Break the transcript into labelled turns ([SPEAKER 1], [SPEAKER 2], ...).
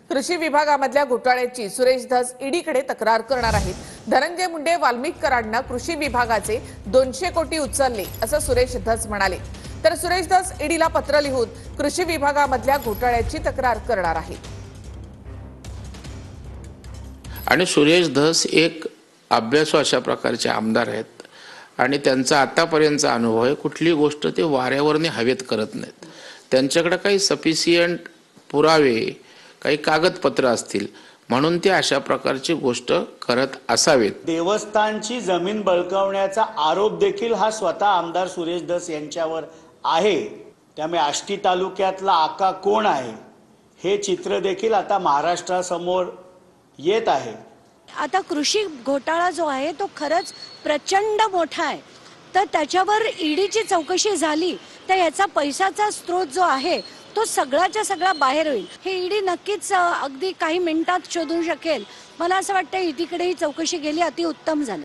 [SPEAKER 1] कृषी विभागामधल्या घोटाळ्याची सुरेश धस ईडीकडे तक्रार करणार आहेत। धनंजय मुंडे वाल्मिकरांना कृषी विभागाचे 200 कोटी उचलले असं सुरेश धस म्हणाले। तर सुरेश धस ईडीला पत्र लिहून कृषी विभागामधल्या घोटाळ्याची तक्रार करणार आहेत।
[SPEAKER 2] आणि सुरेश धस एक अभ्यासू अशा प्रकारचे आमदार आहेत आणि त्यांचा आतापर्यंतचा अनुभव आहे, कुठली गोष्ट ते वाऱ्यावरने हवेत करत नाहीत। त्यांच्याकडे काही सफिशियंट पुरावे, काही कागदपत्र असतील म्हणून ते अशा प्रकारची गोष्ट करत असावेत।
[SPEAKER 3] देवस्थानची जमीन बळकावण्याचा आरोप देखील हा स्वतः आमदार सुरेश धस यांच्यावर आहे। त्यामुळे आष्टी तालुक्यातला आका कोण आहे हे चित्र देखील आता महाराष्ट्रासमोर येत आहे।
[SPEAKER 4] आता कृषी घोटाळा जो आहे तो खरंच प्रचंड मोठा आहे, तर त्याच्यावर ईडीची चौकशी झाली तर याचा पैशाचा स्रोत जो आहे तो सगळ्याच्या सगळा बाहेर होईल। हे ईडी नक्कीच अगदी काही मिनिटात शोधू शकेल। मला असं वाटतं ईडीकडे ही चौकशी गेली अति उत्तम झाली।